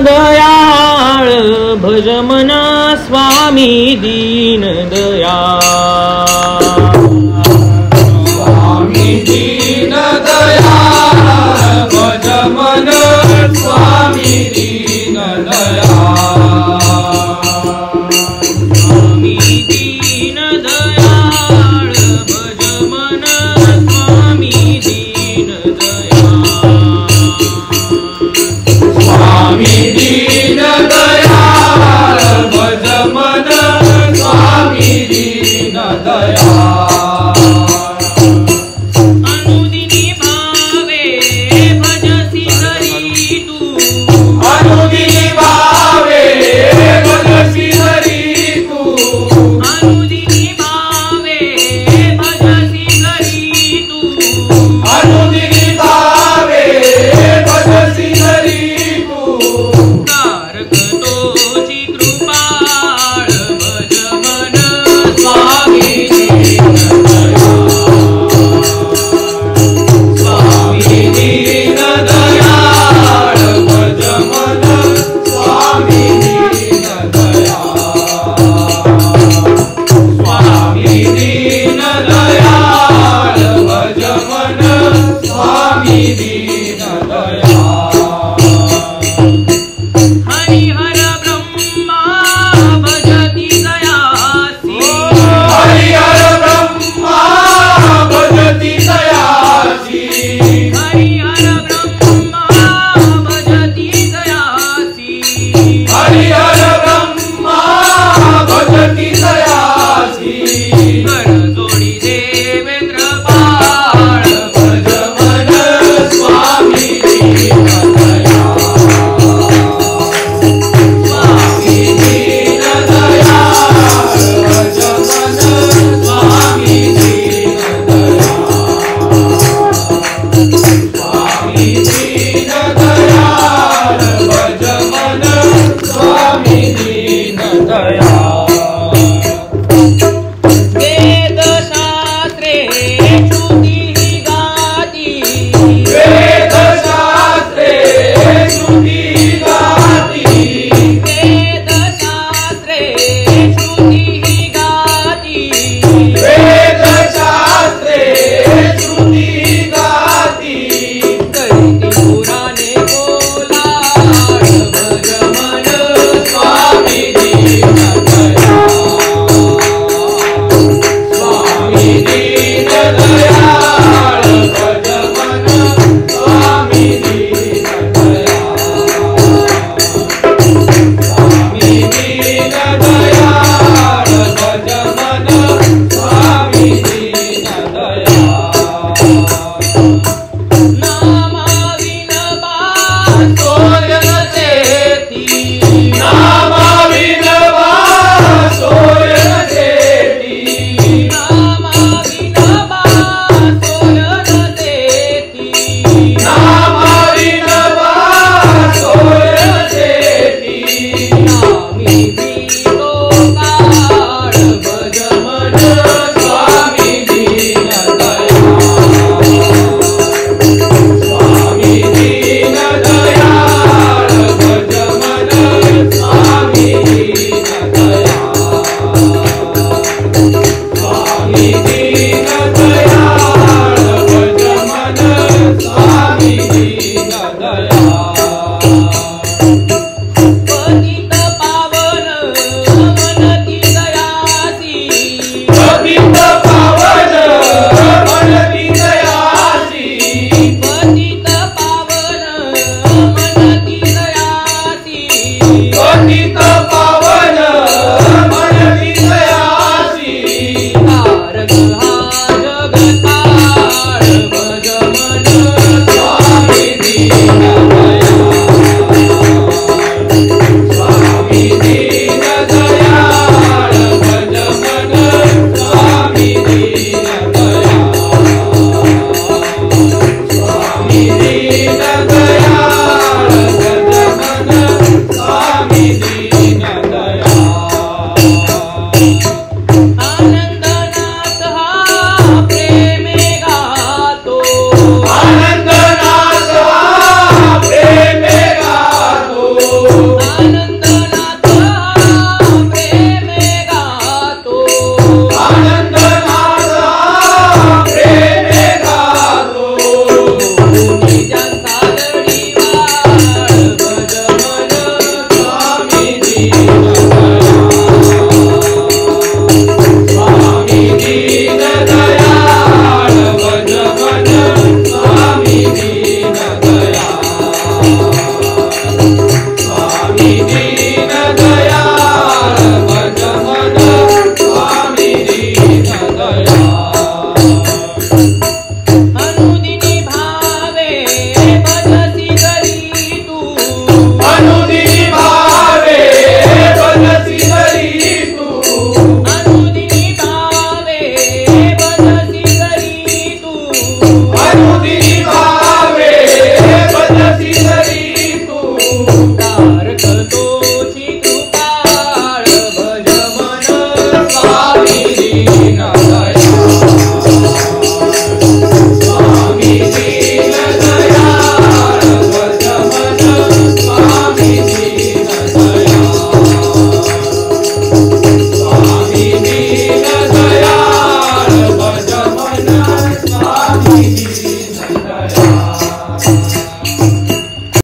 दयाळ भज मना स्वामी दीन दयाळ स्वामी दीन दयाळ भज मन स्वामी दीन दयाळ स्वामी दीन दयाळ भज मन स्वामी दीन दयाळ स्वामी दीन दयाळ भज मन स्वामी दीन दयाळ अनुदिनी भावे भजसी हरी तू अनुदिनी भावे भजसी हरी तू अनुदिनी भावे भजसी हरी तू अनुदिनी भावे भजसी हरी तू कारक तोची कृपाळ भज मन स्वामी दीन स्वामी दीन दयाळ भज मन स्वामी दीन दयाळ स्वामी दीन दयाळ भज मन स्वामी दीन दयाळ हरिहर ब्रह्मा भजती दयासी हरिहर ब्रह्मा भजती दयासी हरिहर ब्रह्मा भजती दयासी हरिहर ब्रह्मा भजती दयासी कर जोडी देवेंद्र बाळ भज मन स्वामी दीन दयाळ स्वामी दीन दयाळ भज मन स्वामी दीन दयाळ स्वामी दीन दयाळ भज मन स्वामी दीन दयाळ वेदशास्त्रे श्रुती गाती वेदशास्त्रे श्रुती गाती वेदशास्त्रे श्रुती गाती वेदशास्त्रे श्रुती गाती दैती पुराणे बोलाळ भज मन स्वामी दीन दयाळ स्वामी दीन दयाळ भज मन स्वामी दीन दयाळ स्वामी दीन दयाळ भज मन स्वामी दीन दयाळ नामा विन बासो